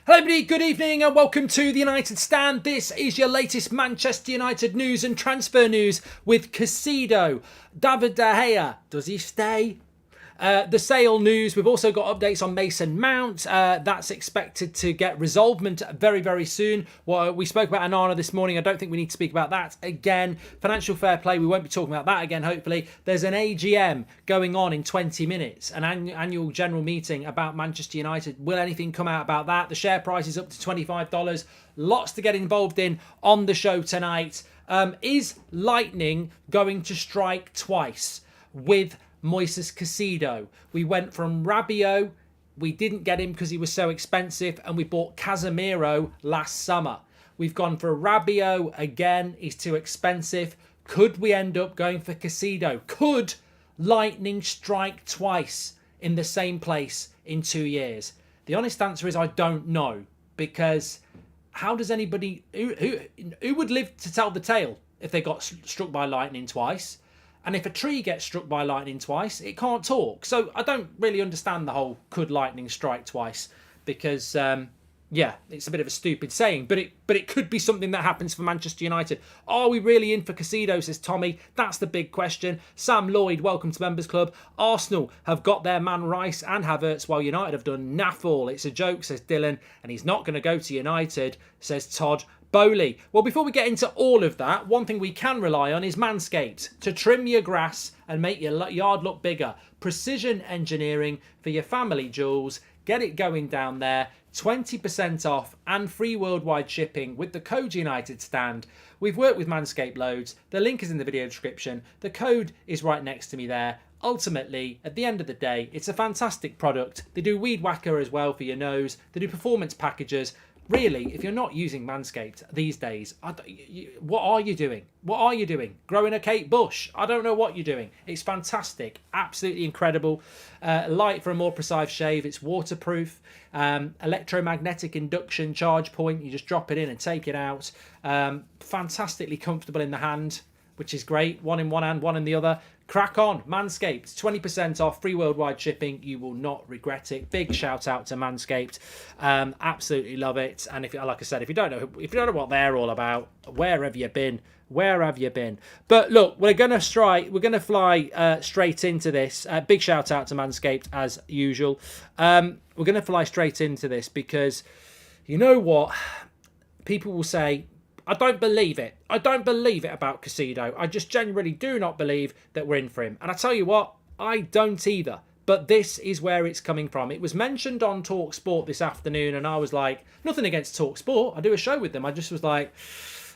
Hello everybody, good evening and welcome to the United Stand. This is your latest Manchester United news and transfer news with Caicedo. David De Gea, does he stay? The sale news, we've also got updates on Mason Mount. That's expected to get resolvement very, very soon. Well, we spoke about Anana this morning. I don't think we need to speak about that again. Financial fair play, we won't be talking about that again, hopefully. There's an AGM going on in 20 minutes, an annual general meeting about Manchester United. Will anything come out about that? The share price is up to $25. Lots to get involved in on the show tonight. Is lightning going to strike twice with Moises Caicedo? We went from Rabiot, we didn't get him because he was so expensive, and we bought Casemiro last summer. We've gone for Rabiot again, he's too expensive. Could we end up going for Caicedo? Could lightning strike twice in the same place in 2 years? The honest answer is I don't know, because how does anybody who would live to tell the tale if they got struck by lightning twice? And if a tree gets struck by lightning twice, it can't talk. So I don't really understand the whole could lightning strike twice, because, yeah, it's a bit of a stupid saying. But it could be something that happens for Manchester United. Are we really in for Caicedo, says Tommy? That's the big question. Sam Lloyd, welcome to Members Club. Arsenal have got their man Rice and Havertz, while United have done naff all. It's a joke, says Dylan. And he's not going to go to United, says Todd Bowley. Well, before we get into all of that, one thing we can rely on is Manscaped to trim your grass and make your yard look bigger. Precision engineering for your family jewels. Get it going down there. 20% off and free worldwide shipping with the code United Stand. We've worked with Manscaped loads. The link is in the video description. The code is right next to me there. Ultimately, at the end of the day, it's a fantastic product. They do Weed Whacker as well for your nose. They do performance packages. Really, if you're not using Manscaped these days, what are you doing? What are you doing? Growing a Kate Bush? I don't know what you're doing. It's fantastic. Absolutely incredible. Light for a more precise shave. It's waterproof. Electromagnetic induction charge point. You just drop it in and take it out. Fantastically comfortable in the hand, which is great. One in one hand, one in the other. Crack on, Manscaped, 20% off, free worldwide shipping. You will not regret it. Big shout out to Manscaped. Absolutely love it. And if, like I said, if you don't know what they're all about, where have you been? Where have you been? But look, we're gonna fly straight into this. Big shout out to Manscaped as usual. We're gonna fly straight into this because you know what? People will say, I don't believe it. I don't believe it about Caicedo. I just genuinely do not believe that we're in for him. And I tell you what, I don't either. But this is where it's coming from. It was mentioned on Talk Sport this afternoon, and I was like, nothing against Talk Sport. I do a show with them. I just was like,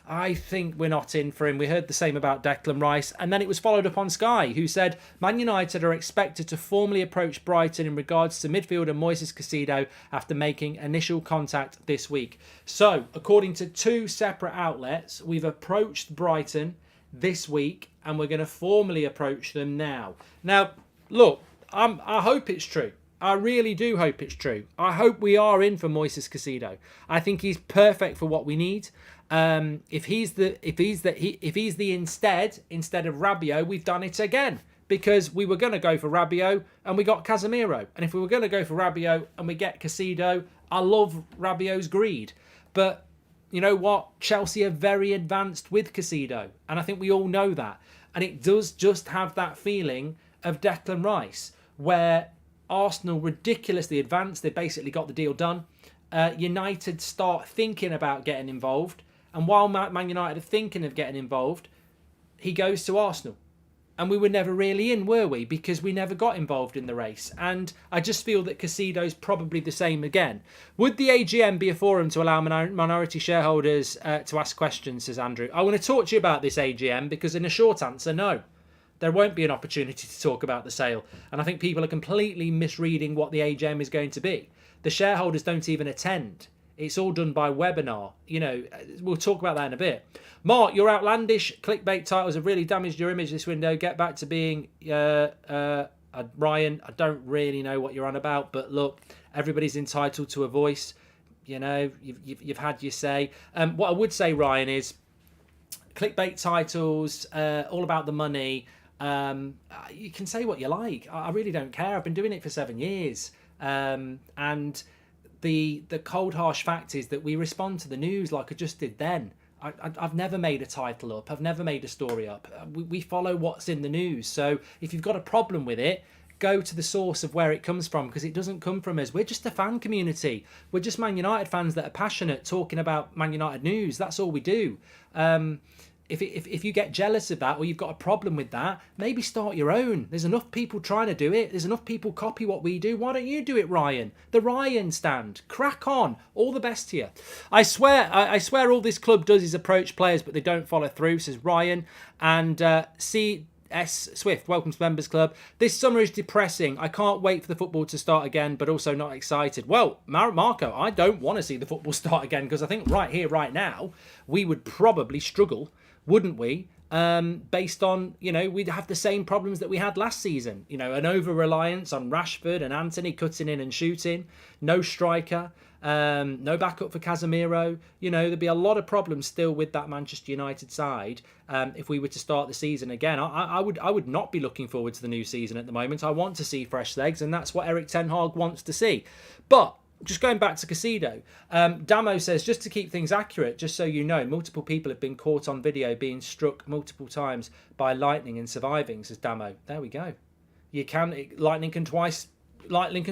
I think we're not in for him. We heard the same about Declan Rice. And then it was followed up on Sky, who said Man United are expected to formally approach Brighton in regards to midfielder Moises Caicedo after making initial contact this week. So, according to two separate outlets, we've approached Brighton this week and we're going to formally approach them now. Now, look, I hope it's true. I really do hope it's true. I hope we are in for Moises Caicedo. I think he's perfect for what we need. If he's the instead of Rabiot, we've done it again, because we were going to go for Rabiot and we got Casemiro. And if we were going to go for Rabiot and we get Caicedo, I love Rabiot's greed. But you know what? Chelsea are very advanced with Caicedo, and I think we all know that. And it does just have that feeling of Declan Rice, where Arsenal ridiculously advanced. They basically got the deal done. United start thinking about getting involved. And while Man United are thinking of getting involved, he goes to Arsenal. And we were never really in, were we? Because we never got involved in the race. And I just feel that Caicedo's probably the same again. Would the AGM be a forum to allow minority shareholders to ask questions, says Andrew? I want to talk to you about this AGM, because in a short answer, no. There won't be an opportunity to talk about the sale. And I think people are completely misreading what the AGM is going to be. The shareholders don't even attend. It's all done by webinar. You know, we'll talk about that in a bit. Mark, your outlandish clickbait titles have really damaged your image this window. Get back to being Ryan. I don't really know what you're on about, but look, everybody's entitled to a voice. You know, you've had your say. What I would say, Ryan, is clickbait titles, all about the money. You can say what you like. I really don't care. I've been doing it for 7 years. And the cold, harsh fact is that we respond to the news like I just did then. I've never made a title up. I've never made a story up. We follow what's in the news. So if you've got a problem with it, go to the source of where it comes from, because it doesn't come from us. We're just a fan community. We're just Man United fans that are passionate, talking about Man United news. That's all we do. If you get jealous of that, or you've got a problem with that, maybe start your own. There's enough people trying to do it. There's enough people copy what we do. Why don't you do it, Ryan? The Ryan stand. Crack on. All the best to you. I swear all this club does is approach players, but they don't follow through, says Ryan. And C.S. Swift, welcome to Members Club. This summer is depressing. I can't wait for the football to start again, but also not excited. Well, Marco, I don't want to see the football start again, because I think right here, right now, we would probably struggle, wouldn't we? Based on, we'd have the same problems that we had last season. An over-reliance on Rashford and Anthony cutting in and shooting, no striker, no backup for Casemiro. There'd be a lot of problems still with that Manchester United side if we were to start the season again. I would not be looking forward to the new season at the moment. I want to see fresh legs, and that's what Erik ten Hag wants to see. But just going back to Caicedo, Damo says, just to keep things accurate, just so you know, multiple people have been caught on video being struck multiple times by lightning and surviving, says Damo. There we go. Lightning can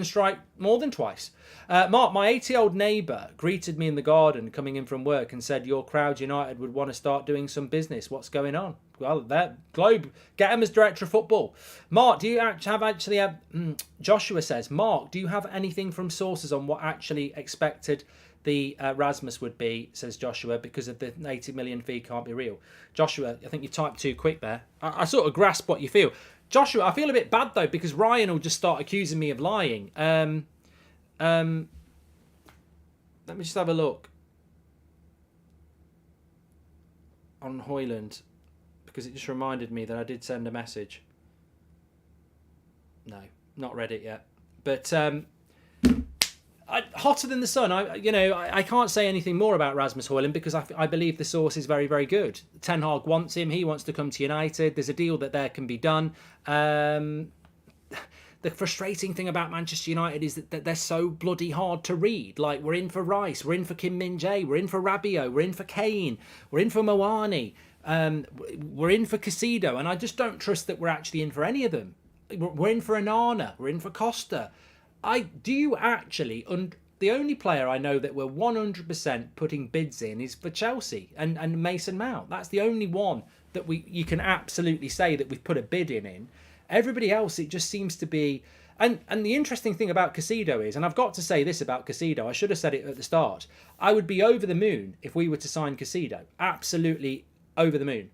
strike more than twice. Mark, my 80-year-old neighbour greeted me in the garden coming in from work and said, your crowd United would want to start doing some business. What's going on? Well, Globe, get him as director of football. Mark, do you have Joshua says, Mark, do you have anything from sources on what actually expected the Rasmus would be, says Joshua, because of the 80 million fee can't be real? Joshua, I think you typed too quick there. I sort of grasp what you feel. Joshua, I feel a bit bad, though, because Ryan will just start accusing me of lying. Let me just have a look on Hoyland, because it just reminded me that I did send a message. No, not read it yet. But hotter than the sun. I can't say anything more about Rasmus Højlund, because I believe the source is very, very good. Ten Hag wants him. He wants to come to United. There's a deal that there can be done. The frustrating thing about Manchester United is that they're so bloody hard to read. Like, we're in for Rice, we're in for Kim Min-jae, we're in for Rabiot, we're in for Kane, we're in for Moani, we're in for Caicedo, and I just don't trust that we're actually in for any of them. We're in for Onana, we're in for Costa. The only player I know that we're 100% putting bids in is for Chelsea and Mason Mount. That's the only one that you can absolutely say that we've put a bid in. Everybody else, it just seems to be... And the interesting thing about Caicedo is, and I've got to say this about Caicedo, I should have said it at the start, I would be over the moon if we were to sign Caicedo. Absolutely over the moon.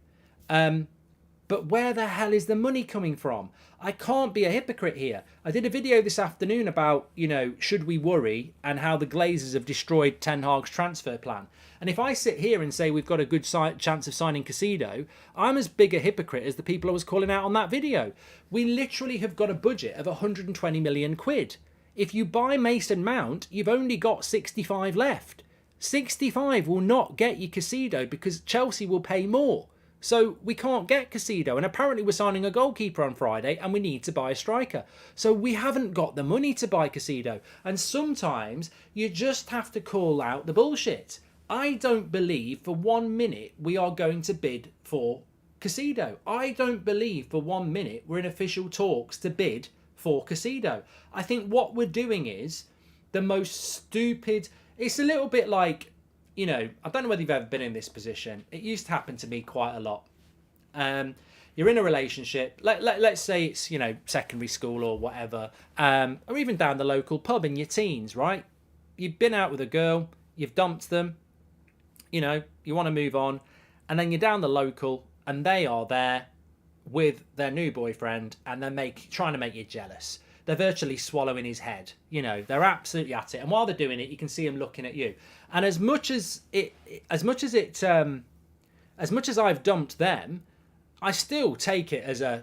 But where the hell is the money coming from? I can't be a hypocrite here. I did a video this afternoon about, should we worry, and how the Glazers have destroyed Ten Hag's transfer plan. And if I sit here and say we've got a good chance of signing Caicedo, I'm as big a hypocrite as the people I was calling out on that video. We literally have got a budget of 120 million quid. If you buy Mason Mount, you've only got 65 left. 65 will not get you Caicedo, because Chelsea will pay more. So we can't get Caicedo, and apparently we're signing a goalkeeper on Friday, and we need to buy a striker. So we haven't got the money to buy Caicedo, and sometimes you just have to call out the bullshit. I don't believe for 1 minute we are going to bid for Caicedo. I don't believe for 1 minute we're in official talks to bid for Caicedo. I think what we're doing is the most stupid... It's a little bit like... I don't know whether you've ever been in this position. It used to happen to me quite a lot. You're in a relationship. Let's say it's, secondary school or whatever. Or even down the local pub in your teens, right? You've been out with a girl. You've dumped them. You want to move on. And then you're down the local and they are there with their new boyfriend, and they're trying to make you jealous. They're virtually swallowing his head. They're absolutely at it. And while they're doing it, you can see them looking at you. And as much as I've dumped them, I still take it as I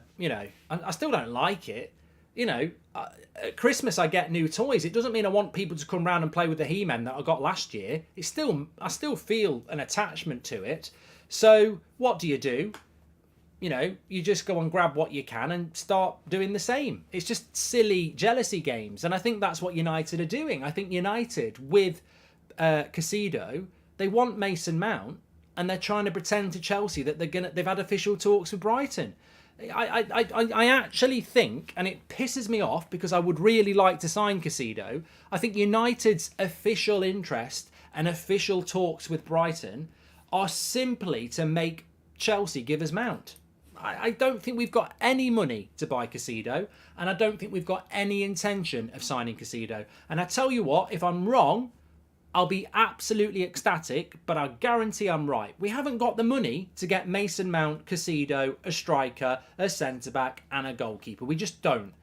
still don't like it. At Christmas I get new toys. It doesn't mean I want people to come round and play with the He-Man that I got last year. I still feel an attachment to it. So what do? you just go and grab what you can and start doing the same. It's just silly jealousy games. And I think that's what United are doing. I think United, with Caicedo, they want Mason Mount, and they're trying to pretend to Chelsea that they've had official talks with Brighton. I actually think, and it pisses me off because I would really like to sign Caicedo, I think United's official interest and official talks with Brighton are simply to make Chelsea give us Mount. I don't think we've got any money to buy Caicedo, and I don't think we've got any intention of signing Caicedo. And I tell you what, if I'm wrong, I'll be absolutely ecstatic, but I guarantee I'm right. We haven't got the money to get Mason Mount, Caicedo, a striker, a centre-back and a goalkeeper. We just don't.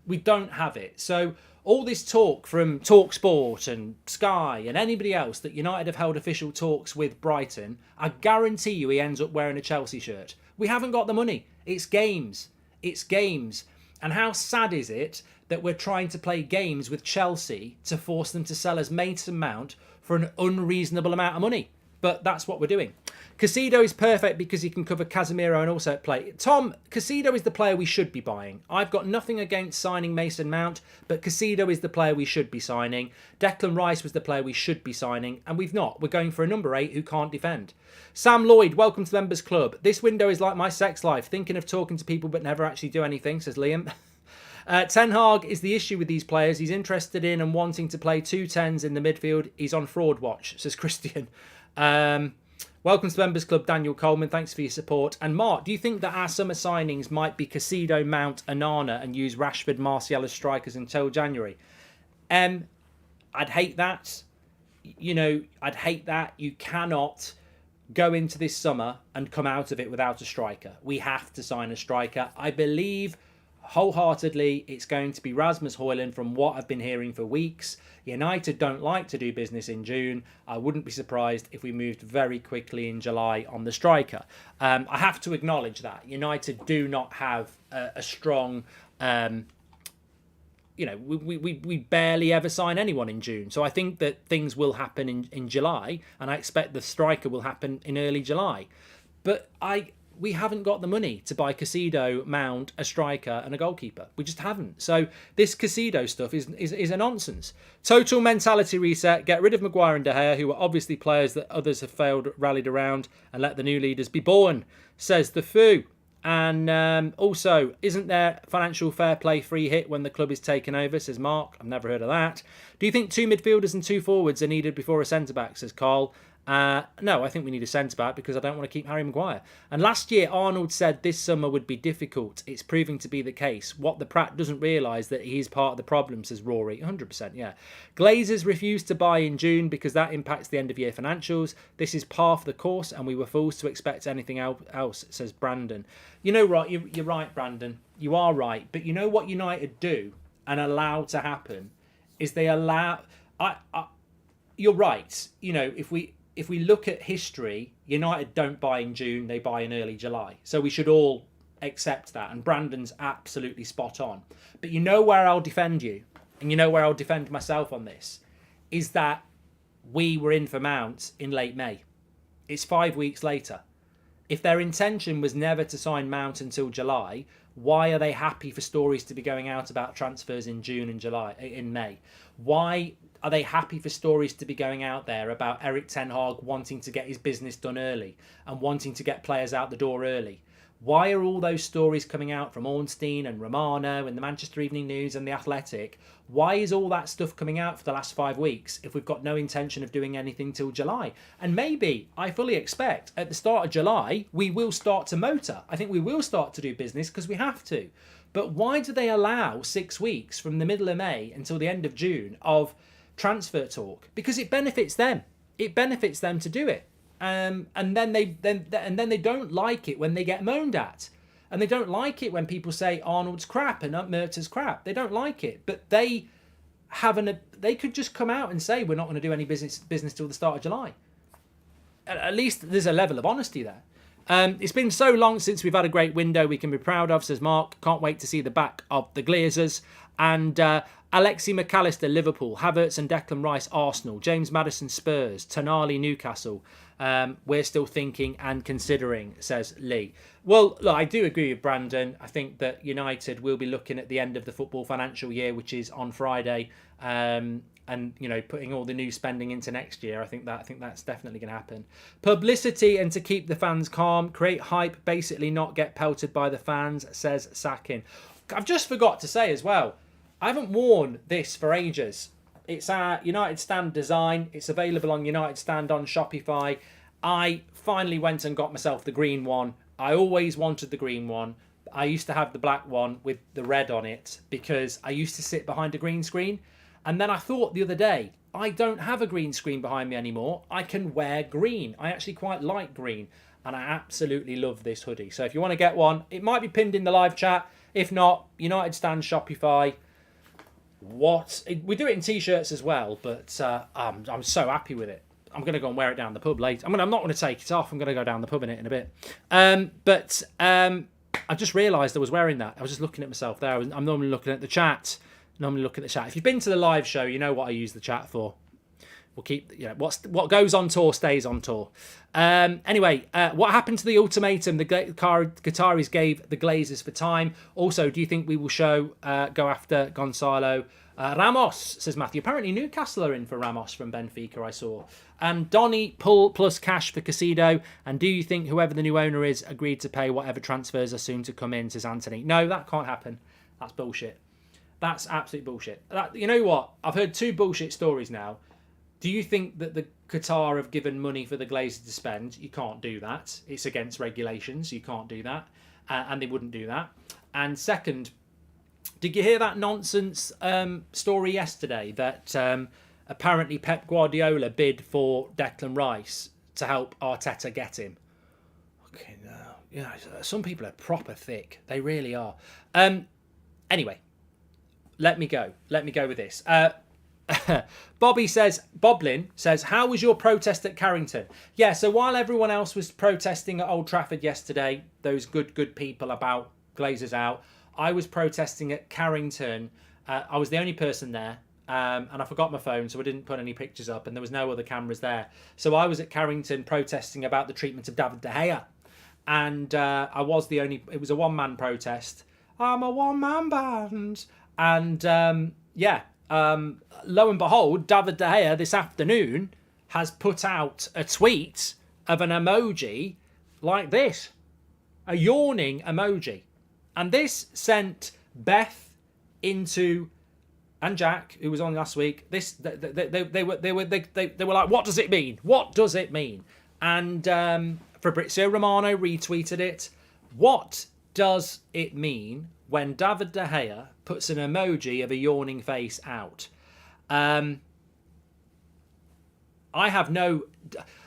We don't have it. So all this talk from TalkSport and Sky and anybody else that United have held official talks with Brighton, I guarantee you he ends up wearing a Chelsea shirt. We haven't got the money. It's games. It's games. And how sad is it that we're trying to play games with Chelsea to force them to sell us Mason Mount for an unreasonable amount of money? But that's what we're doing. Caicedo is perfect because he can cover Casemiro and also play. Tom, Caicedo is the player we should be buying. I've got nothing against signing Mason Mount, but Caicedo is the player we should be signing. Declan Rice was the player we should be signing, and we've not. We're going for a number 8 who can't defend. Sam Lloyd, welcome to the Members Club. This window is like my sex life, thinking of talking to people but never actually do anything, says Liam. Ten Hag is the issue with these players. He's interested in and wanting to play 2 10s in the midfield. He's on fraud watch, says Christian. Welcome to the Members Club, Daniel Coleman. Thanks for your support. And Mark, do you think that our summer signings might be Caicedo, Mount, Onana and use Rashford, Martial as strikers until January? I'd hate that. I'd hate that. You cannot go into this summer and come out of it without a striker. We have to sign a striker. I believe wholeheartedly it's going to be Rasmus Højlund from what I've been hearing for weeks. United don't like to do business in June. I wouldn't be surprised if we moved very quickly in July on the striker. I have to acknowledge that United do not have a strong we barely ever sign anyone in June. So I think that things will happen in July, and I expect the striker will happen in early July. But we haven't got the money to buy Caicedo, Mount, a striker and a goalkeeper. We just haven't. So this Caicedo stuff is a nonsense. Total mentality reset. Get rid of Maguire and De Gea, who are obviously players that others have rallied around, and let the new leaders be born, says the Foo. And also, isn't there financial fair play free hit when the club is taken over, says Mark. I've never heard of that. Do you think 2 midfielders and 2 forwards are needed before a centre-back, says Carl. No, I think we need a centre-back because I don't want to keep Harry Maguire. And last year, Arnold said this summer would be difficult. It's proving to be the case. What the Pratt doesn't realise that he's part of the problem, says Rory. 100%, yeah. Glazers refused to buy in June because that impacts the end-of-year financials. This is par for the course, and we were fools to expect anything else, says Brandon. You're right, Brandon. You are right. But you know what United do and allow to happen is they allow... You're right. If we look at history, United don't buy in June, they buy in early July. So we should all accept that. And Brandon's absolutely spot on. But you know where I'll defend you, and you know where I'll defend myself on this, is that we were in for Mount in late May. It's 5 weeks later. If their intention was never to sign Mount until July, why are they happy for stories to be going out about transfers in June and July, in May? Why are they happy for stories to be going out there about Erik ten Hag wanting to get his business done early and wanting to get players out the door early? Why are all those stories coming out from Ornstein and Romano and the Manchester Evening News and The Athletic? Why is all that stuff coming out for the last 5 weeks if we've got no intention of doing anything till July? And maybe, I fully expect, at the start of July, we will start to motor. I think we will start to do business because we have to. But why do they allow 6 weeks from the middle of May until the end of June of transfer talk? Because it benefits them. It benefits them to do it. And then they don't like it when they get moaned at, and they don't like it when people say Arnold's crap and Mertens crap. They don't like it, but they could just come out and say we're not going to do any business till the start of July. At least there's a level of honesty there. It's been so long since we've had a great window we can be proud of, says Mark. Can't wait to see the back of the Glazers. And Alexi McAllister, Liverpool. Havertz and Declan Rice, Arsenal. James Maddison, Spurs. Tonali, Newcastle. We're still thinking and considering, says Lee. Well, look, I do agree with Brandon. I think that United will be looking at the end of the football financial year, which is on Friday, and putting all the new spending into next year. I think that's definitely going to happen. Publicity and to keep the fans calm, create hype, basically not get pelted by the fans, says Sakin. I've just forgot to say as well, I haven't worn this for ages. It's our United Stand design. It's available on United Stand on Shopify. I finally went and got myself the green one. I always wanted the green one. I used to have the black one with the red on it because I used to sit behind a green screen. And then I thought the other day, I don't have a green screen behind me anymore. I can wear green. I actually quite like green. And I absolutely love this hoodie. So if you want to get one, it might be pinned in the live chat. If not, United Stand Shopify. We do it in t-shirts as well, but I'm so happy with it. I'm going to go and wear it down the pub later. I'm not going to take it off. I'm going to go down the pub in it in a bit. But I just realised I was wearing that. I was just looking at myself there. I'm normally looking at the chat. If you've been to the live show, you know what I use the chat for. We'll keep, what goes on tour stays on tour. Anyway, what happened to the ultimatum the Qataris gave the Glazers for time? Also, do you think we will go after Gonzalo Ramos, says Matthew. Apparently Newcastle are in for Ramos from Benfica, I saw. Donny, pull plus cash for Caicedo. And do you think whoever the new owner is agreed to pay whatever transfers are soon to come in, says Anthony. No, that can't happen. That's bullshit. That's absolute bullshit. You know what? I've heard two bullshit stories now. Do you think that the Qatar have given money for the Glazers to spend? You can't do that. It's against regulations. You can't do that. And they wouldn't do that. And second, did you hear that nonsense story yesterday that apparently Pep Guardiola bid for Declan Rice to help Arteta get him? Okay, no. Some people are proper thick. They really are. Anyway, let me go with this. Boblin says, how was your protest at Carrington? Yeah, so while everyone else was protesting at Old Trafford yesterday, those good people about Glazers out, I was protesting at Carrington. I was the only person there, and I forgot my phone, so I didn't put any pictures up, and there was no other cameras there. So I was at Carrington protesting about the treatment of David De Gea, and it was a one-man protest. I'm a one-man band. And lo and behold, David De Gea this afternoon has put out a tweet of an emoji like this, a yawning emoji. And this sent Beth and Jack, who was on last week, they were like, what does it mean? What does it mean? And Fabrizio Romano retweeted it. What does it mean when David De Gea puts an emoji of a yawning face out? I have no...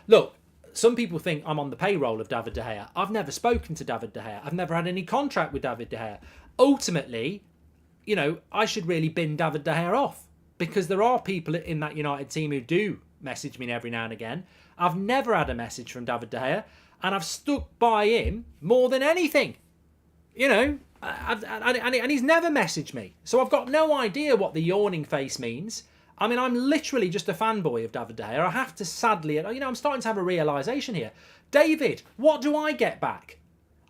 Look, some people think I'm on the payroll of David De Gea. I've never spoken to David De Gea. I've never had any contract with David De Gea. Ultimately, I should really bin David De Gea off, because there are people in that United team who do message me every now and again. I've never had a message from David De Gea, and I've stuck by him more than anything. And he's never messaged me. So I've got no idea what the yawning face means. I mean, I'm literally just a fanboy of David De Gea. I have to sadly, I'm starting to have a realisation here. David, what do I get back?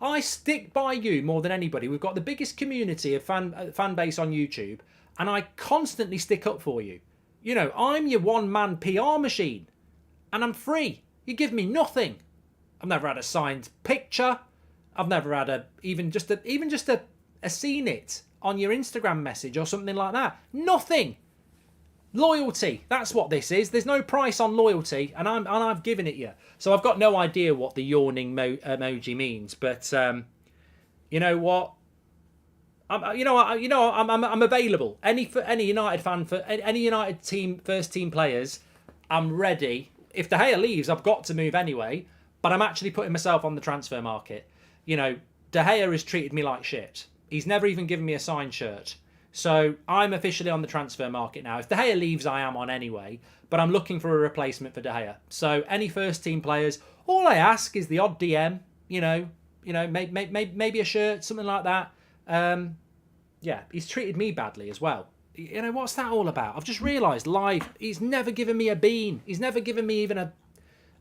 I stick by you more than anybody. We've got the biggest community of fan base on YouTube, and I constantly stick up for you. I'm your one-man PR machine, and I'm free. You give me nothing. I've never had a signed picture. I've never had even just a seen it on your Instagram message or something like that. Nothing. Loyalty. That's what this is. There's no price on loyalty, and I've given it you. So I've got no idea what the yawning emoji means. But you know what? I'm available. Any United fan, for any United team, first team players, I'm ready. If De Gea leaves, I've got to move anyway. But I'm actually putting myself on the transfer market. De Gea has treated me like shit. He's never even given me a signed shirt. So I'm officially on the transfer market now. If De Gea leaves, I am on anyway. But I'm looking for a replacement for De Gea. So any first team players, all I ask is the odd DM. Maybe a shirt, something like that. Yeah, he's treated me badly as well. You know, what's that all about? I've just realised live, he's never given me a bean. He's never given me even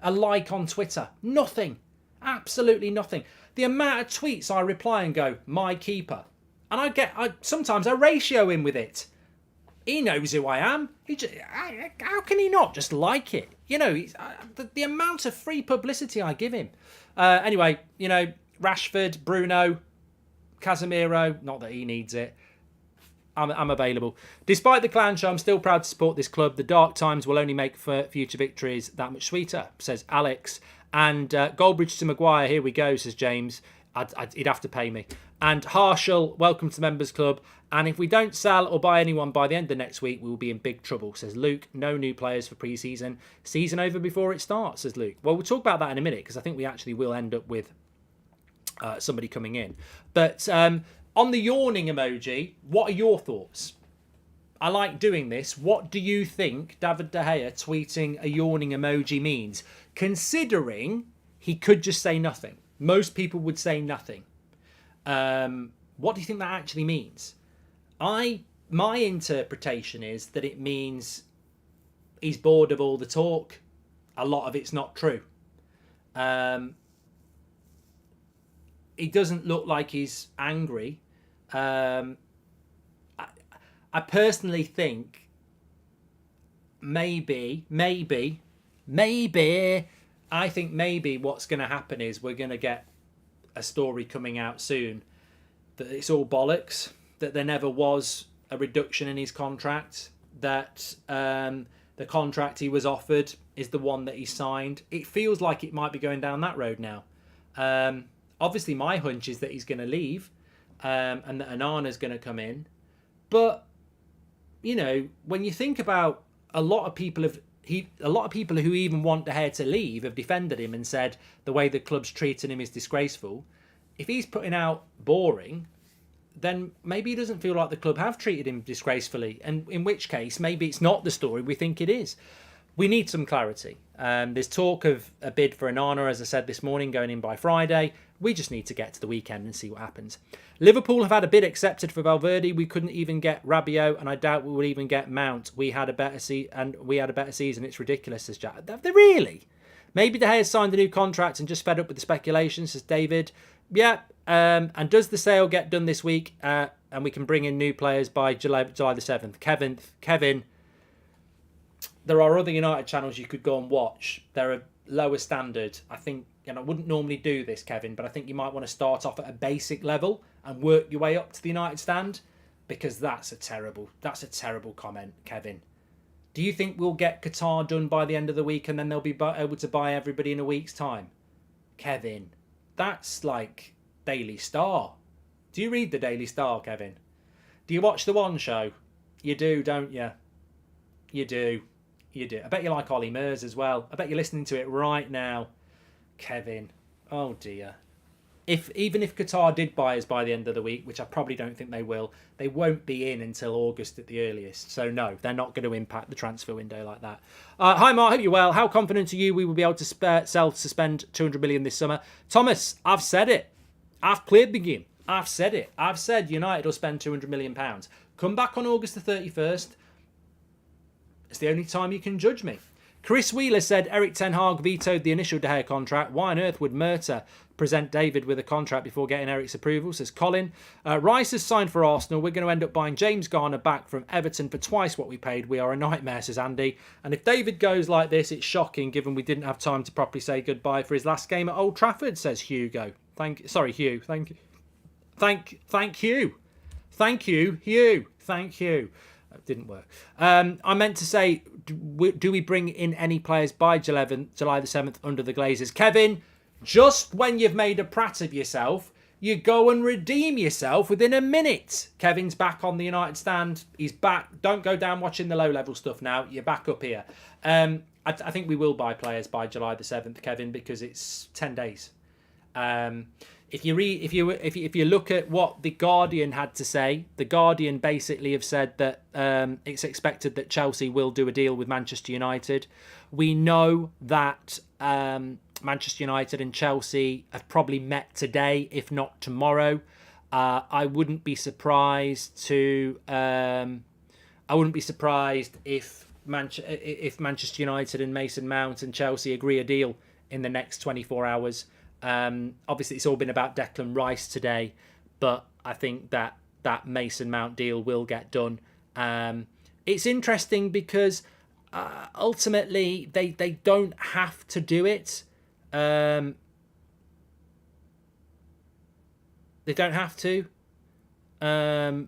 a like on Twitter. Nothing. Absolutely nothing. The amount of tweets I reply and go, my keeper. And sometimes I ratio him with it. He knows who I am. How can he not just like it? You know, the amount of free publicity I give him. Anyway, you know, Rashford, Bruno, Casemiro, not that he needs it. I'm available. Despite the clown show, I'm still proud to support this club. The dark times will only make for future victories that much sweeter, says Alex. And Goldbridge to Maguire, here we go, says James. He'd have to pay me. And Harshal, welcome to the Members Club. And if we don't sell or buy anyone by the end of next week, we will be in big trouble, says Luke. No new players for pre-season. Season over before it starts, says Luke. Well, we'll talk about that in a minute, because I think we actually will end up with somebody coming in. But on the yawning emoji, what are your thoughts? I like doing this. What do you think David De Gea tweeting a yawning emoji means? Considering he could just say nothing. Most people would say nothing. What do you think that actually means? My interpretation is that it means he's bored of all the talk. A lot of it's not true. He doesn't look like he's angry. I personally think maybe what's going to happen is we're going to get a story coming out soon that it's all bollocks, that there never was a reduction in his contract, that the contract he was offered is the one that he signed. It feels like it might be going down that road now. Obviously, my hunch is that he's going to leave and that Onana's going to come in. But, you know, when you think about a lot of people who even want De Gea to leave have defended him and said the way the club's treating him is disgraceful. If he's putting out boring, then maybe he doesn't feel like the club have treated him disgracefully. And in which case, maybe it's not the story we think it is. We need some clarity. There's talk of a bid for Onana, as I said this morning, going in by Friday. We just need to get to the weekend and see what happens. Liverpool have had a bid accepted for Valverde. We couldn't even get Rabiot, and I doubt we would even get Mount. We had a better season. It's ridiculous, says Jack. They really? Maybe De Gea signed a new contract and just fed up with the speculation, says David. Yeah. And does the sale get done this week? And we can bring in new players by July the 7th. Kevin. There are other United channels you could go and watch. They're a lower standard. I think, and I wouldn't normally do this, Kevin, but I think you might want to start off at a basic level and work your way up to the United stand, because that's a terrible comment, Kevin. Do you think we'll get Qatar done by the end of the week and then they'll be able to buy everybody in a week's time? Kevin, that's like Daily Star. Do you read the Daily Star, Kevin? Do you watch the One Show? You do, don't you? You do. You do. I bet you like Ollie Murs as well. I bet you're listening to it right now. Kevin. Oh dear. Even if Qatar did buy us by the end of the week, which I probably don't think they will, they won't be in until August at the earliest. So no, they're not going to impact the transfer window like that. Hi Mark, hope you're well. How confident are you we will be able to suspend 200 million this summer? Thomas, I've said it. I've played the game. I've said it. I've said United will spend £200 million. Come back on August the 31st. It's the only time you can judge me. Chris Wheeler said Eric Ten Hag vetoed the initial De Gea contract. Why on earth would Murta present David with a contract before getting Eric's approval, says Colin. Rice has signed for Arsenal. We're going to end up buying James Garner back from Everton for twice what we paid. We are a nightmare, says Andy. And if David goes like this, it's shocking given we didn't have time to properly say goodbye for his last game at Old Trafford, says Hugo. Thank you. Thank you. Thank you, Hugh. Thank you. Didn't work. I meant to say, do we bring in any players by July the 7th under the Glazers? Kevin, just when you've made a prat of yourself, you go and redeem yourself within a minute. Kevin's back on the United stand. He's back. Don't go down watching the low-level stuff now. You're back up here. I think we will buy players by July the 7th, Kevin, because it's 10 days. If you look at what The Guardian had to say, The Guardian basically have said that it's expected that Chelsea will do a deal with Manchester United. We know that Manchester United and Chelsea have probably met today, if not tomorrow. I wouldn't be surprised to. I wouldn't be surprised if Manchester United and Mason Mount and Chelsea agree a deal in the next 24 hours. Obviously, it's all been about Declan Rice today, but I think that Mason Mount deal will get done. It's interesting because ultimately they don't have to do it. They don't have to. Are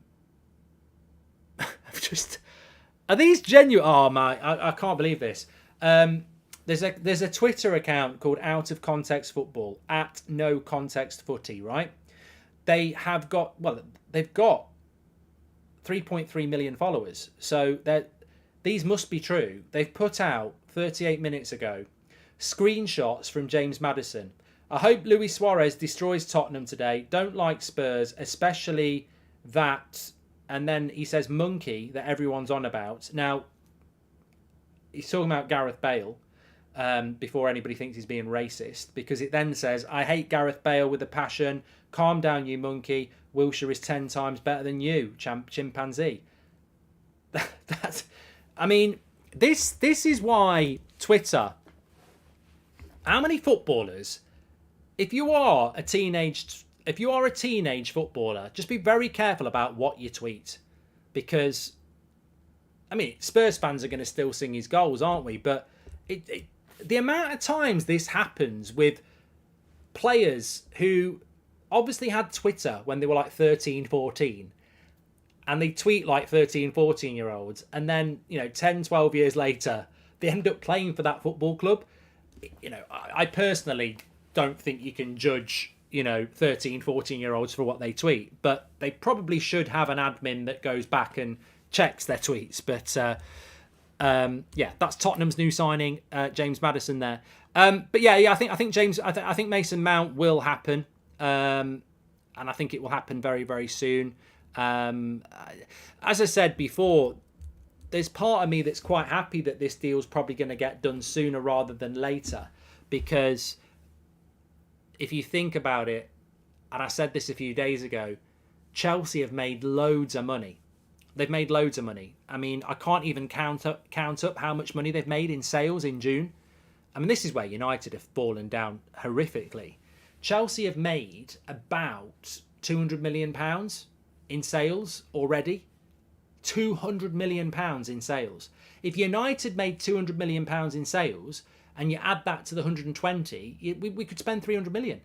these genuine? Oh my! I can't believe this. There's a Twitter account called Out of Context Football at No Context Footy. Right? They've got 3.3 million followers. So these must be true. They've put out 38 minutes ago screenshots from James Maddison. I hope Luis Suarez destroys Tottenham today. Don't like Spurs, especially that. And then he says monkey that everyone's on about. Now, he's talking about Gareth Bale before anybody thinks he's being racist, because it then says, I hate Gareth Bale with a passion. Calm down, you monkey. Wilshere is 10 times better than you, chimpanzee. This is why Twitter. How many footballers? If you are a teenage footballer, just be very careful about what you tweet, because Spurs fans are going to still sing his goals, aren't we? But the amount of times this happens with players who obviously had Twitter when they were like 13, 14, and they tweet like 13, 14-year-olds, and then 10, 12 years later they end up playing for that football club. I personally don't think you can judge 13, 14-year-olds for what they tweet, but they probably should have an admin that goes back and checks their tweets. But that's Tottenham's new signing, James Maddison there. I think Mason Mount will happen, and I think it will happen very, very soon. As I said before, there's part of me that's quite happy that this deal's probably going to get done sooner rather than later, because if you think about it, and I said this a few days ago, Chelsea have made loads of money. They've made loads of money. I can't even count up how much money they've made in sales in June. This is where United have fallen down horrifically. Chelsea have made about £200 million in sales already. £200 million in sales. If United made £200 million in sales, and you add that to the 120, we could spend 300 million.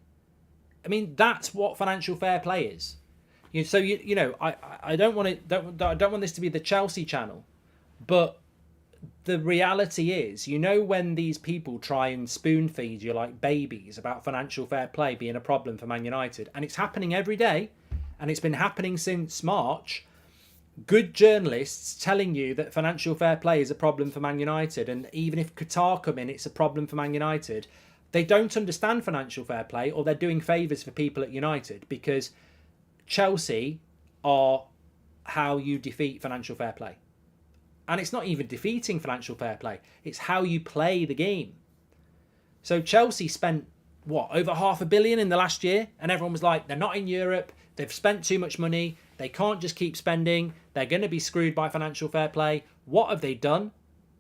That's what financial fair play is. I don't want this to be the Chelsea channel, but the reality is, when these people try and spoon feed you like babies about financial fair play being a problem for Man United, and it's happening every day, and it's been happening since March. Good journalists telling you that financial fair play is a problem for Man United, and even if Qatar come in, it's a problem for Man United. They don't understand financial fair play, or they're doing favours for people at United, because Chelsea are how you defeat financial fair play. And it's not even defeating financial fair play, it's how you play the game. So Chelsea spent, over £500 million in the last year, and everyone was like, they're not in Europe, they've spent too much money, they can't just keep spending, they're going to be screwed by financial fair play. What have they done?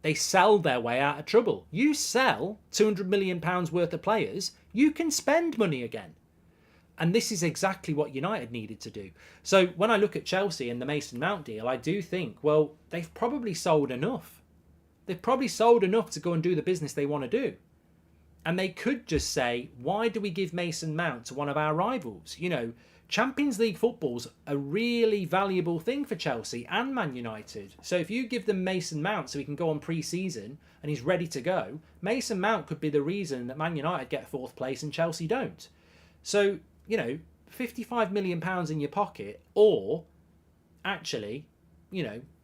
They sell their way out of trouble. You sell £200 million worth of players, you can spend money again. And this is exactly what United needed to do. So when I look at Chelsea and the Mason Mount deal, I do think, well, they've probably sold enough. They've probably sold enough to go and do the business they want to do. And they could just say, why do we give Mason Mount to one of our rivals? Champions League football's a really valuable thing for Chelsea and Man United. So if you give them Mason Mount so he can go on pre-season and he's ready to go, Mason Mount could be the reason that Man United get 4th place and Chelsea don't. So, £55 million in your pocket, or actually,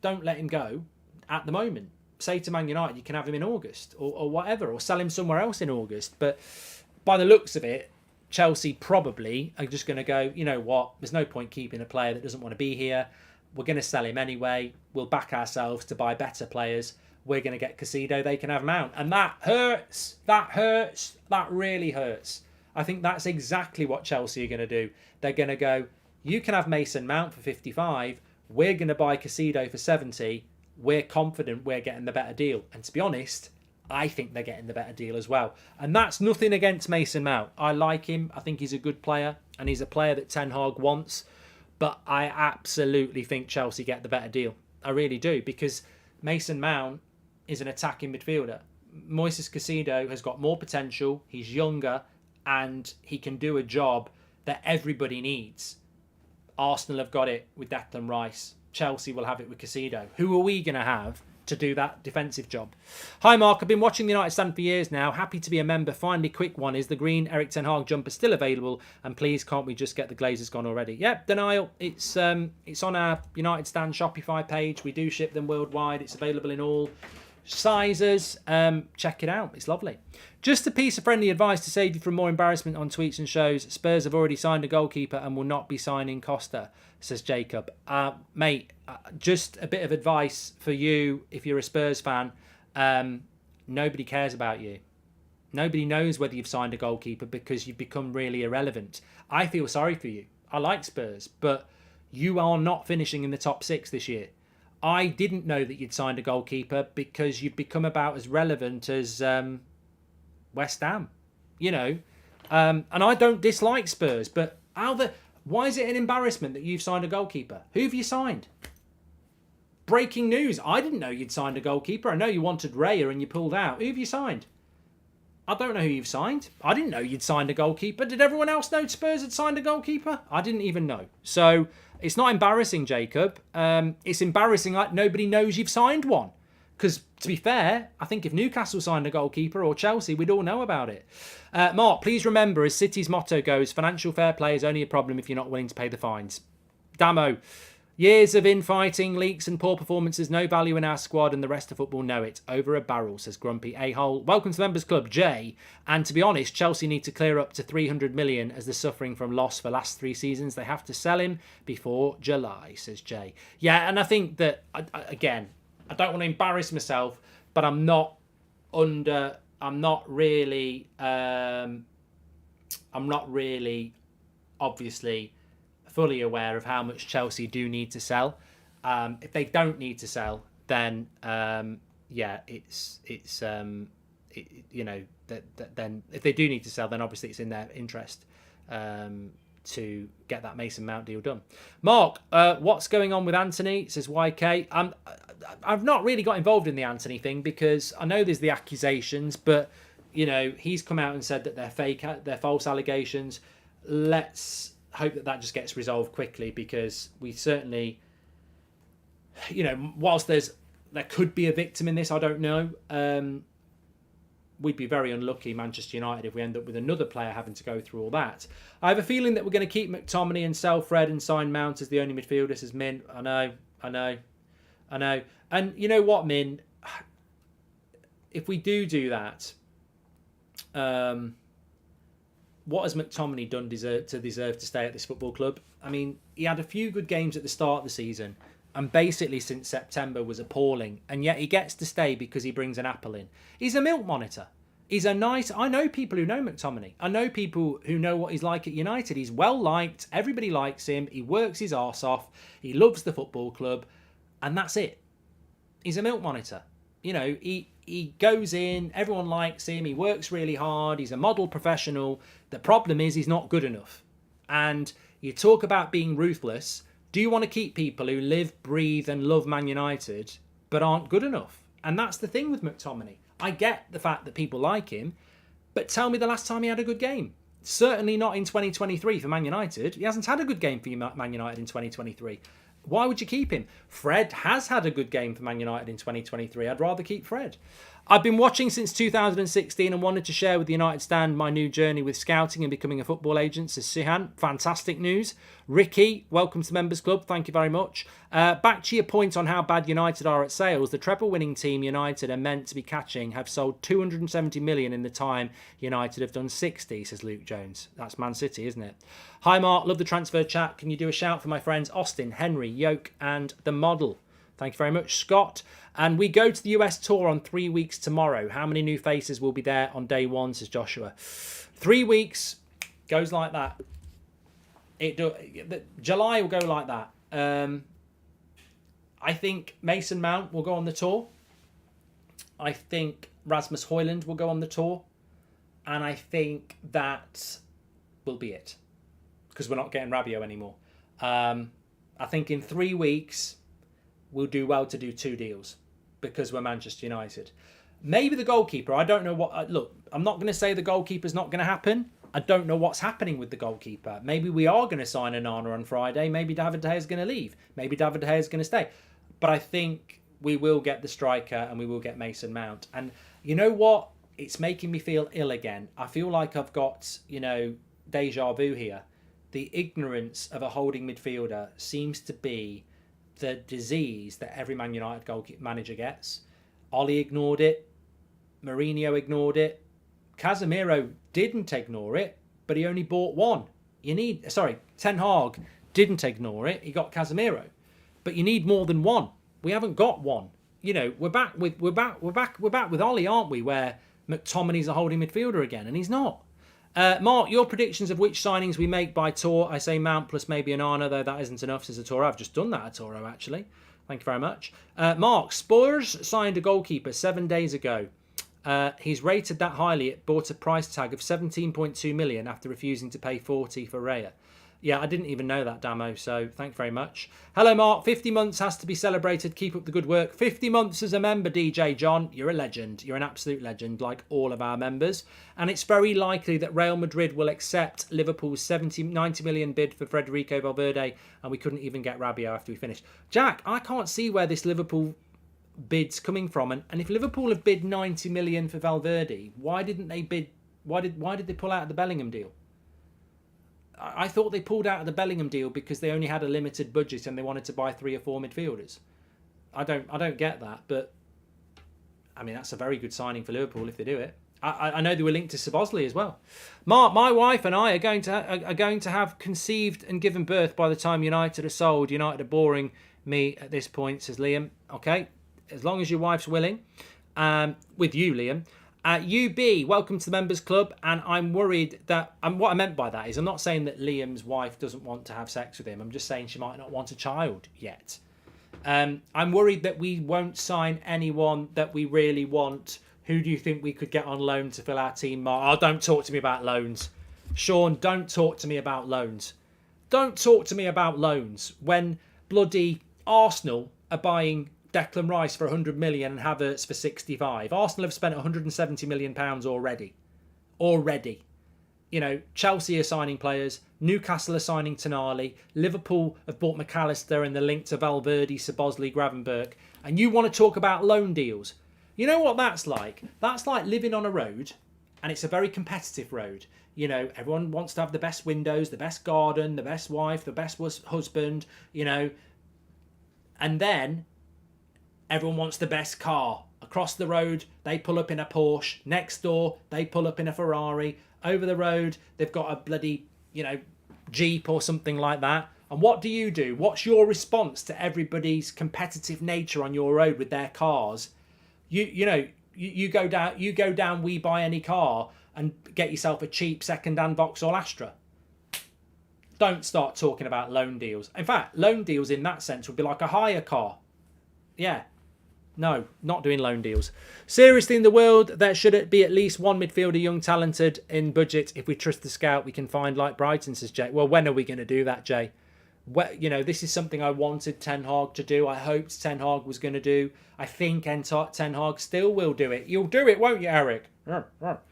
don't let him go at the moment. Say to Man United, you can have him in August or whatever, or sell him somewhere else in August. But by the looks of it, Chelsea probably are just going to go, you know what, there's no point keeping a player that doesn't want to be here. We're going to sell him anyway. We'll back ourselves to buy better players. We're going to get Caicedo. They can have Mount. And that hurts. That hurts. That really hurts. I think that's exactly what Chelsea are going to do. They're going to go, You can have Mason Mount for 55. We're going to buy Caicedo for 70. We're confident we're getting the better deal. And to be honest, I think they're getting the better deal as well. And that's nothing against Mason Mount. I like him. I think he's a good player. And he's a player that Ten Hag wants. But I absolutely think Chelsea get the better deal. I really do. Because Mason Mount is an attacking midfielder. Moises Caicedo has got more potential. He's younger. And he can do a job that everybody needs. Arsenal have got it with Declan Rice. Chelsea will have it with Caicedo. Who are we going to have to do that defensive job? Hi, Mark. I've been watching the United stand for years now. Happy to be a member. Finally, quick one. Is the green Eric Ten Hag jumper still available? And please, can't we just get the Glazers gone already? Yep, denial. It's on our United stand Shopify page. We do ship them worldwide. It's available in all sizes. Check it out. It's lovely. Just a piece of friendly advice to save you from more embarrassment on tweets and shows. Spurs have already signed a goalkeeper and will not be signing Costa, says Jacob. Mate, just a bit of advice for you if you're a Spurs fan. Nobody cares about you. Nobody knows whether you've signed a goalkeeper because you've become really irrelevant. I feel sorry for you. I like Spurs, but you are not finishing in the top 6 this year. I didn't know that you'd signed a goalkeeper because you've become about as relevant as West Ham, and I don't dislike Spurs, but why is it an embarrassment that you've signed a goalkeeper? Who have you signed? Breaking news. I didn't know you'd signed a goalkeeper. I know you wanted Raya and you pulled out. Who have you signed? I don't know who you've signed. I didn't know you'd signed a goalkeeper. Did everyone else know Spurs had signed a goalkeeper? I didn't even know. So it's not embarrassing, Jacob. It's embarrassing like nobody knows you've signed one. Because, to be fair, I think if Newcastle signed a goalkeeper or Chelsea, we'd all know about it. Mark, please remember, as City's motto goes, financial fair play is only a problem if you're not willing to pay the fines. Damo, years of infighting, leaks and poor performances, no value in our squad, and the rest of football know it. Over a barrel, says Grumpy A-hole. Welcome to the Members Club, Jay. And to be honest, Chelsea need to clear up to 300 million as they're suffering from loss for last 3 seasons. They have to sell him before July, says Jay. Yeah, and I think that, again, I don't want to embarrass myself, but I'm not really obviously fully aware of how much Chelsea do need to sell. If they don't need to sell, then then if they do need to sell, then obviously it's in their interest to get that Mason Mount deal done. Mark, what's going on with Anthony? Says YK. I've not really got involved in the Anthony thing because I know there's the accusations, but he's come out and said that they're false allegations. Let's hope that just gets resolved quickly because we certainly, whilst there could be a victim in this, I don't know. We'd be very unlucky, Manchester United, if we end up with another player having to go through all that. I have a feeling that we're going to keep McTominay and sell Fred and sign Mount as the only midfielders as Min. I know. And you know what, Min? If we do that, what has McTominay done deserve to stay at this football club? I mean, he had a few good games at the start of the season, and basically since September was appalling, and yet he gets to stay because he brings an apple in. He's a milk monitor. I know people who know McTominay. I know people who know what he's like at United. He's well liked. Everybody likes him. He works his arse off. He loves the football club. And that's it. He's a milk monitor. He goes in. Everyone likes him. He works really hard. He's a model professional. The problem is he's not good enough. And you talk about being ruthless. Do you want to keep people who live, breathe and love Man United but aren't good enough? And that's the thing with McTominay. I get the fact that people like him, but tell me the last time he had a good game. Certainly not in 2023 for Man United. He hasn't had a good game for Man United in 2023. Why would you keep him? Fred has had a good game for Man United in 2023. I'd rather keep Fred. I've been watching since 2016 and wanted to share with the United Stand my new journey with scouting and becoming a football agent, says Sihan. Fantastic news. Ricky, welcome to the Members Club. Thank you very much. Back to your point on how bad United are at sales. The treble-winning team United are meant to be catching have sold 270 million in the time United have done 60, says Luke Jones. That's Man City, isn't it? Hi, Mark. Love the transfer chat. Can you do a shout for my friends Austin, Henry, Yoke and The Model? Thank you very much, Scott. And we go to the US tour on 3 weeks tomorrow. How many new faces will be there on day one, says Joshua? 3 weeks. Goes like that. July will go like that. I think Mason Mount will go on the tour. I think Rasmus Højlund will go on the tour. And I think that will be it. Because we're not getting Rabiot anymore. I think in 3 weeks, we'll do well to do 2 deals. Because we're Manchester United. Maybe the goalkeeper. I don't know what... Look, I'm not going to say the goalkeeper's not going to happen. I don't know what's happening with the goalkeeper. Maybe we are going to sign Onana on Friday. Maybe David De Gea is going to leave. Maybe David De Gea is going to stay. But I think we will get the striker and we will get Mason Mount. And you know what? It's making me feel ill again. I feel like I've got, deja vu here. The ignorance of a holding midfielder seems to be the disease that every Man United goalkeeper manager gets. Ollie ignored it. Mourinho ignored it. Casemiro didn't ignore it, but he only bought one. Ten Hag didn't ignore it. He got Casemiro, but you need more than one. We haven't got one. We're back with Ollie, aren't we? Where McTominay's a holding midfielder again, and he's not. Mark, your predictions of which signings we make by tour? I say Mount plus maybe Onana, though that isn't enough since a Toro. I've just done that at Toro, actually. Thank you very much. Mark, Spurs signed a goalkeeper 7 days ago. He's rated that highly. It bought a price tag of 17.2 million after refusing to pay 40 for Raya. Yeah, I didn't even know that, Damo, so thanks very much. Hello, Mark. 50 months has to be celebrated. Keep up the good work. 50 months as a member, DJ John. You're a legend. You're an absolute legend, like all of our members. And it's very likely that Real Madrid will accept Liverpool's 90 million bid for Federico Valverde, and we couldn't even get Rabiot after we finished. Jack, I can't see where this Liverpool bid's coming from, and if Liverpool have bid 90 million for Valverde, why didn't they bid? Why did they pull out of the Bellingham deal? I thought they pulled out of the Bellingham deal because they only had a limited budget and they wanted to buy 3 or 4 midfielders. I don't get that, but I mean that's a very good signing for Liverpool if they do it. I know they were linked to Szoboszlai as well. Mark, my wife and I are going to have conceived and given birth by the time United are sold. United are boring me at this point, says Liam. Okay, as long as your wife's willing. With you, Liam. UB, welcome to the Members Club, and I'm worried that... what I meant by that is I'm not saying that Liam's wife doesn't want to have sex with him. I'm just saying she might not want a child yet. I'm worried that we won't sign anyone that we really want. Who do you think we could get on loan to fill our team? Oh, don't talk to me about loans. Sean, don't talk to me about loans. Don't talk to me about loans when bloody Arsenal are buying Declan Rice for 100 million and Havertz for 65. Arsenal have spent 170 million pounds already. Chelsea are signing players. Newcastle are signing Tonali. Liverpool have bought McAllister and the link to Valverde, Szoboszlai, Gravenberch. And you want to talk about loan deals? You know what that's like? That's like living on a road, and it's a very competitive road. Everyone wants to have the best windows, the best garden, the best wife, the best husband, and then everyone wants the best car. Across the road, they pull up in a Porsche. Next door, they pull up in a Ferrari. Over the road, they've got a bloody, Jeep or something like that. And what do? What's your response to everybody's competitive nature on your road with their cars? You go down We Buy Any Car and get yourself a cheap second-hand Vauxhall Astra. Don't start talking about loan deals. In fact, loan deals in that sense would be like a hire car. Yeah. No, not doing loan deals. Seriously, in the world, there should be at least one midfielder, young, talented, in budget. If we trust the scout, we can find like Brighton, says Jay. Well, when are we going to do that, Jay? This is something I wanted Ten Hag to do. I hoped Ten Hag was going to do. I think Ten Hag still will do it. You'll do it, won't you, Eric? But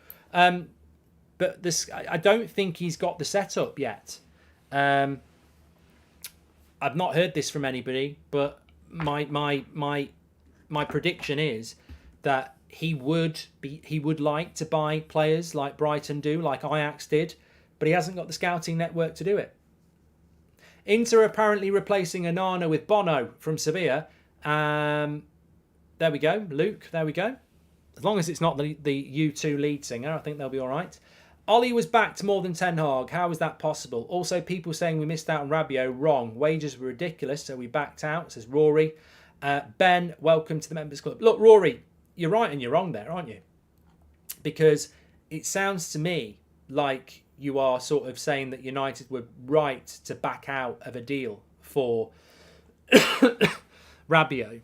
this, I don't think he's got the setup yet. I've not heard this from anybody, but my prediction is that he would like to buy players like Brighton do, like Ajax did, but he hasn't got the scouting network to do it. Inter apparently replacing Onana with Bono from Sevilla. There we go, Luke. There we go. As long as it's not the U2 lead singer, I think they'll be all right. Ollie was backed more than Ten Hag. How is that possible? Also, people saying we missed out on Rabiot. Wrong. Wages were ridiculous, so we backed out, says Rory. Ben, welcome to the Members Club. Look, Rory, you're right and you're wrong there, aren't you? Because it sounds to me like you are sort of saying that United were right to back out of a deal for Rabiot.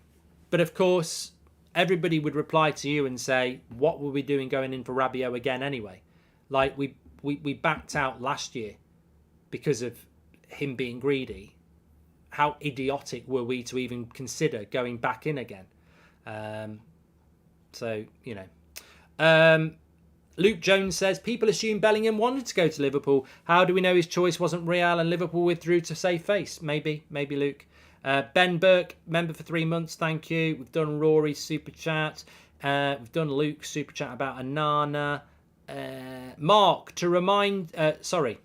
But of course, everybody would reply to you and say, what were we doing going in for Rabiot again anyway? Like, we backed out last year because of him being greedy. How idiotic were we to even consider going back in again? So, you know. Luke Jones says, people assume Bellingham wanted to go to Liverpool. How do we know his choice wasn't Real and Liverpool withdrew to save face? Maybe Luke. Ben Burke, member for 3 months, thank you. We've done Rory's super chat. We've done Luke's super chat about Anana. Mark, to remind... sorry.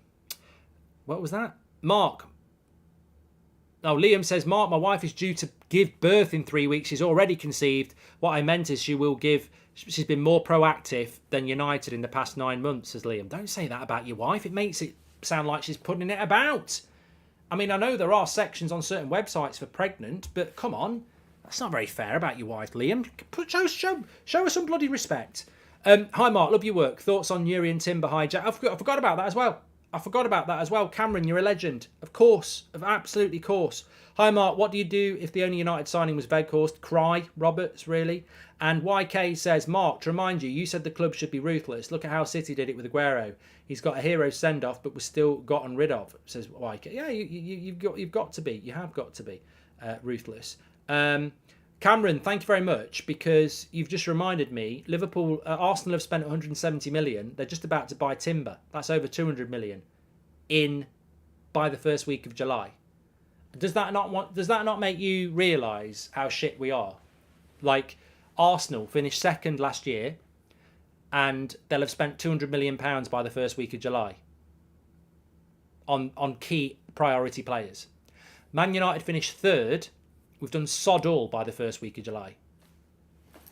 What was that? Mark. Oh, Liam says, Mark, my wife is due to give birth in 3 weeks. She's already conceived. What I meant is she's been more proactive than United in the past 9 months, says Liam. Don't say that about your wife. It makes it sound like she's putting it about. I mean, I know there are sections on certain websites for pregnant, but come on. That's not very fair about your wife, Liam. Show her some bloody respect. Hi, Mark. Love your work. Thoughts on Yuri and Timber hijack? I forgot about that as well. Cameron, you're a legend. Of course. Of absolutely course. Hi, Mark. What do you do if the only United signing was Weghorst? Cry, Roberts, really? And YK says, Mark, to remind you, you said the club should be ruthless. Look at how City did it with Aguero. He's got a hero send-off, but was still gotten rid of, says YK. Yeah, you've got to be. You have got to be ruthless. Cameron, thank you very much, because you've just reminded me, Arsenal have spent 170 million. They're just about to buy Timber. That's over 200 million by the first week of July. Does that not make you realise how shit we are? Like, Arsenal finished second last year, and they'll have spent £200 million by the first week of July on key priority players. Man United finished third. We've done sod all by the first week of July.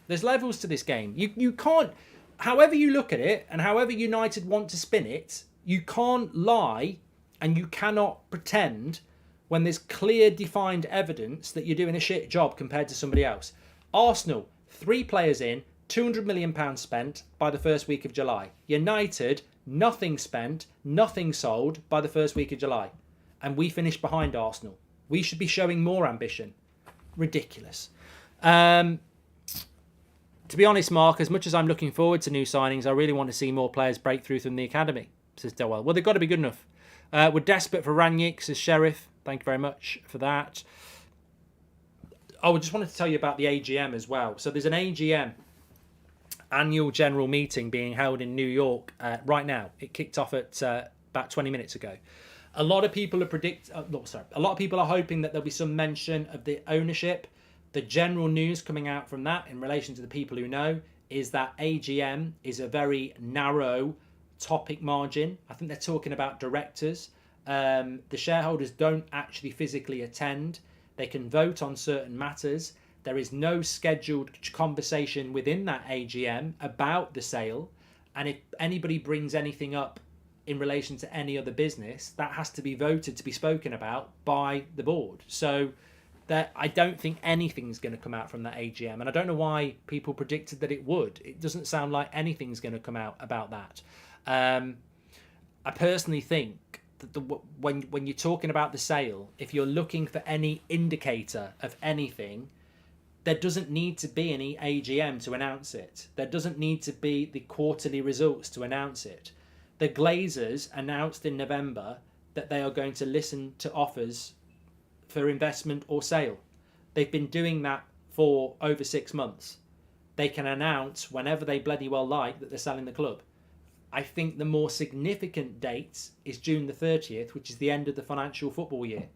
There's levels to this game. You can't, however you look at it and however United want to spin it, you can't lie and you cannot pretend when there's clear, defined evidence that you're doing a shit job compared to somebody else. Arsenal, 3 players in, £200 million spent by the first week of July. United, nothing spent, nothing sold by the first week of July. And we finished behind Arsenal. We should be showing more ambition. Ridiculous. To be honest, Mark, as much as I'm looking forward to new signings, I really want to see more players break through from the academy, says Delwell. Well, they've got to be good enough. We're desperate for Rangnick, says Sheriff. Thank you very much for that. Oh, I just wanted to tell you about the AGM as well. So there's an AGM, annual general meeting, being held in New York right now. It kicked off at about 20 minutes ago. A lot of people are hoping that there'll be some mention of the ownership. The general news coming out from that, in relation to the people who know, is that AGM is a very narrow topic margin. I think they're talking about directors. The shareholders don't actually physically attend. They can vote on certain matters. There is no scheduled conversation within that AGM about the sale. And if anybody brings anything up in relation to any other business, that has to be voted to be spoken about by the board. So that I don't think anything's going to come out from that AGM. And I don't know why people predicted that it would. It doesn't sound like anything's going to come out about that. I personally think that when you're talking about the sale, if you're looking for any indicator of anything, there doesn't need to be any AGM to announce it. There doesn't need to be the quarterly results to announce it. The Glazers announced in November that they are going to listen to offers for investment or sale. They've been doing that for over 6 months. They can announce whenever they bloody well like that they're selling the club. I think the more significant date is June the 30th, which is the end of the financial football year.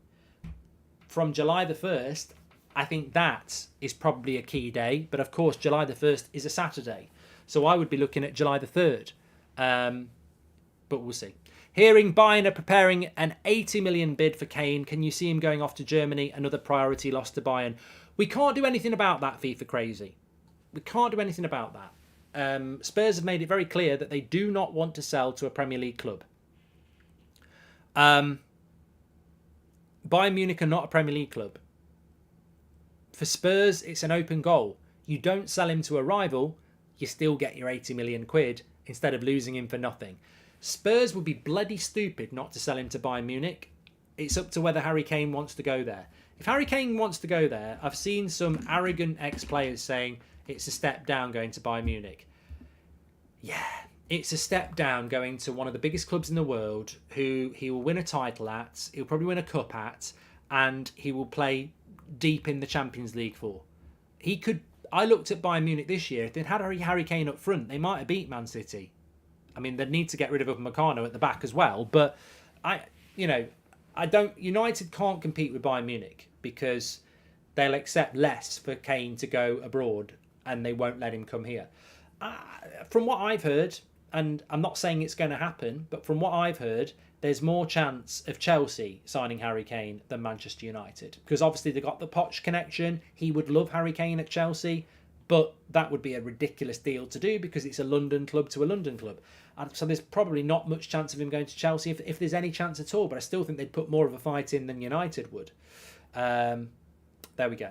From July the 1st, I think that is probably a key day. But of course, July the 1st is a Saturday. So I would be looking at July the 3rd. But we'll see. Hearing Bayern are preparing an 80 million bid for Kane. Can you see him going off to Germany? Another priority loss to Bayern. We can't do anything about that, FIFA Crazy. We can't do anything about that. Spurs have made it very clear that they do not want to sell to a Premier League club. Bayern Munich are not a Premier League club. For Spurs, it's an open goal. You don't sell him to a rival, you still get your 80 million quid instead of losing him for nothing. Spurs would be bloody stupid not to sell him to Bayern Munich. It's up to whether Harry Kane wants to go there. If Harry Kane wants to go there, I've seen some arrogant ex-players saying it's a step down going to Bayern Munich. Yeah, it's a step down going to one of the biggest clubs in the world who he will win a title at, he'll probably win a cup at, and he will play deep in the Champions League for. I looked at Bayern Munich this year. If they'd had Harry Kane up front, they might have beat Man City. I mean, they'd need to get rid of Upamecano at the back as well. But United can't compete with Bayern Munich because they'll accept less for Kane to go abroad and they won't let him come here. From what I've heard, and I'm not saying it's going to happen, but from what I've heard, there's more chance of Chelsea signing Harry Kane than Manchester United. Because obviously they've got the Poch connection. He would love Harry Kane at Chelsea, but that would be a ridiculous deal to do because it's a London club to a London club. And so there's probably not much chance of him going to Chelsea if there's any chance at all. But I still think they'd put more of a fight in than United would. There we go.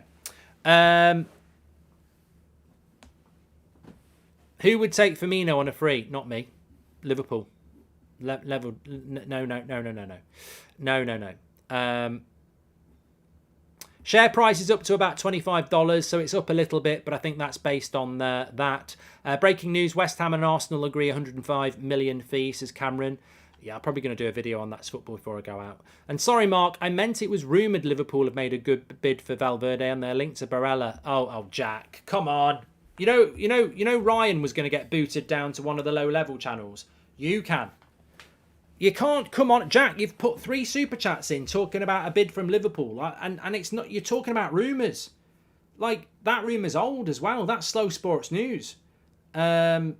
Who would take Firmino on a free? Not me. Liverpool. Level. No. Share price is up to about $25, so it's up a little bit, but I think that's based on that. Breaking news, West Ham and Arsenal agree 105 million fee, says Cameron. Yeah, I'm probably going to do a video on That's Football before I go out. And sorry, Mark, I meant it was rumoured Liverpool have made a good bid for Valverde and they're linked to Barella. Oh, Jack, come on. You know Ryan was going to get booted down to one of the low-level channels. You can. You can't. Come on, Jack. You've put 3 super chats in talking about a bid from Liverpool, and it's not. You're talking about rumours. Like that rumour's old as well. That's Slow Sports News. Yeah,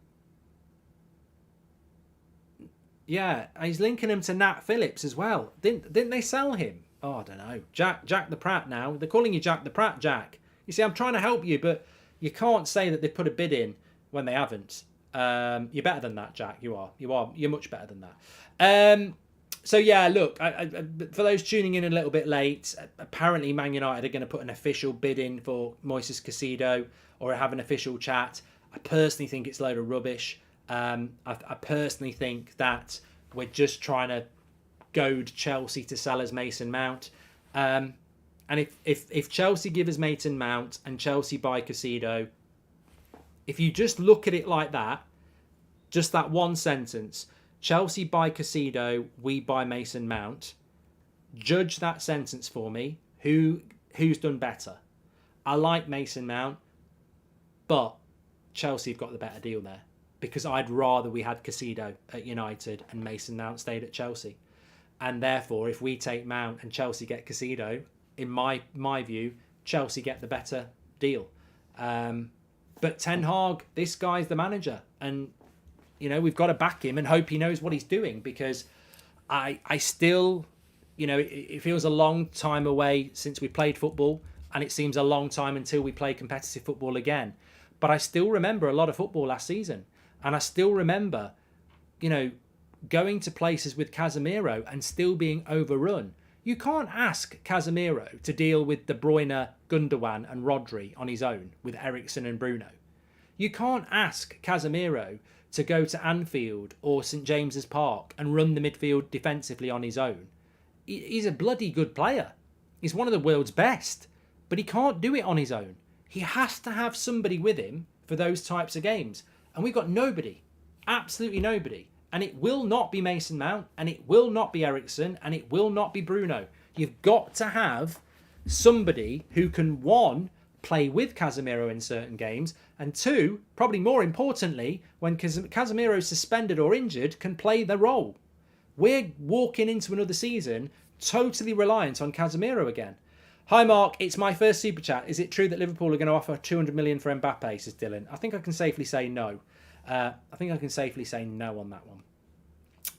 he's linking him to Nat Phillips as well. Didn't they sell him? Oh, I don't know. Jack the Pratt now. They're calling you Jack the Pratt, Jack. You see, I'm trying to help you, but you can't say that they put a bid in when they haven't. You're better than that, Jack. You are. You're much better than that. So yeah, look, for those tuning in a little bit late, apparently Man United are going to put an official bid in for Moises Caicedo or have an official chat. I personally think it's a load of rubbish. I personally think that we're just trying to goad Chelsea to sell us Mason Mount. And if Chelsea give us Mason Mount and Chelsea buy Caicedo, if you just look at it like that, just that one sentence, Chelsea buy Caicedo, we buy Mason Mount, judge that sentence for me. Who's done better? I like Mason Mount, but Chelsea have got the better deal there because I'd rather we had Caicedo at United and Mason Mount stayed at Chelsea. And therefore, if we take Mount and Chelsea get Caicedo, in my view, Chelsea get the better deal. But Ten Hag, this guy's the manager. And, we've got to back him and hope he knows what he's doing because I still, it feels a long time away since we played football and it seems a long time until we play competitive football again. But I still remember a lot of football last season. And I still remember, going to places with Casemiro and still being overrun. You can't ask Casemiro to deal with De Bruyne, Gundogan and Rodri on his own with Eriksen and Bruno. You can't ask Casemiro to go to Anfield or St James's Park and run the midfield defensively on his own. He's a bloody good player. He's one of the world's best, but he can't do it on his own. He has to have somebody with him for those types of games. And we've got nobody, absolutely nobody. And it will not be Mason Mount, and it will not be Eriksen, and it will not be Bruno. You've got to have somebody who can, 1, play with Casemiro in certain games, and 2, probably more importantly, when Casemiro is suspended or injured, can play the role. We're walking into another season totally reliant on Casemiro again. Hi Mark, it's my first super chat. Is it true that Liverpool are going to offer 200 million for Mbappe, says Dylan? I think I can safely say no. I think I can safely say no on that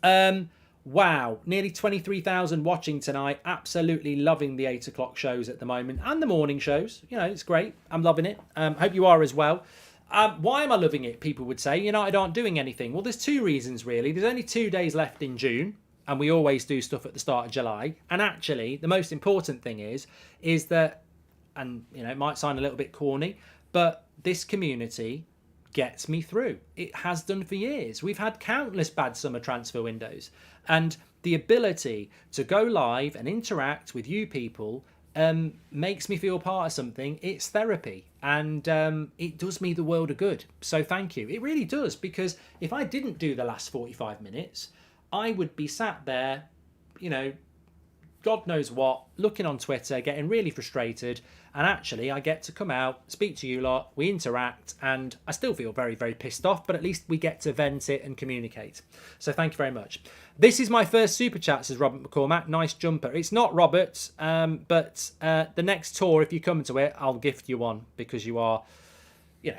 one. Wow, nearly 23,000 watching tonight. Absolutely loving the 8 o'clock shows at the moment and the morning shows. It's great. I'm loving it. Hope you are as well. Why am I loving it? People would say United aren't doing anything. Well, there's 2 reasons really. There's only 2 days left in June, and we always do stuff at the start of July. And actually, the most important thing is that, and it might sound a little bit corny, but this community gets me through. It has done for years. We've had countless bad summer transfer windows, and the ability to go live and interact with you people makes me feel part of something. It's therapy, and it does me the world of good. So thank you. It really does, because if I didn't do the last 45 minutes, I would be sat there, you know, God knows what, looking on Twitter, getting really frustrated. And actually, I get to come out, speak to you lot, we interact, and I still feel very, very pissed off, but at least we get to vent it and communicate. So thank you very much. This is my first super chat, says Robert McCormack. Nice jumper. It's not Robert, but the next tour, if you come to it, I'll gift you one, because you are, you know,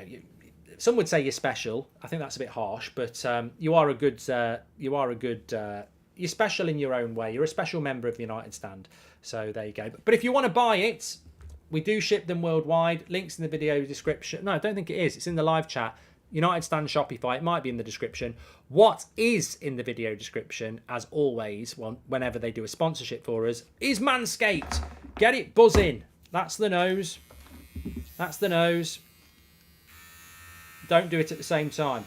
some would say you're special. I think that's a bit harsh, but you are a good, you're special in your own way. You're a special member of the United Stand. So there you go. But if you want to buy it, we do ship them worldwide. Links in the video description. No, I don't think it is. It's in the live chat. United Stand Shopify. It might be in the description. What is in the video description, as always, whenever they do a sponsorship for us, is Manscaped. Get it buzzing. That's the nose. That's the nose. Don't do it at the same time.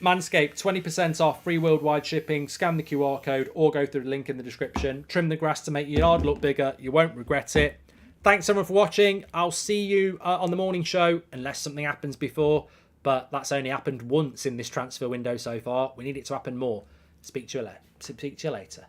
Manscaped, 20% off, free worldwide shipping. Scan the QR code or go through the link in the description. Trim the grass to make your yard look bigger. You won't regret it. Thanks everyone for watching. I'll see you on the morning show, unless something happens before. But that's only happened once in this transfer window so far. We need it to happen more. Speak to you later.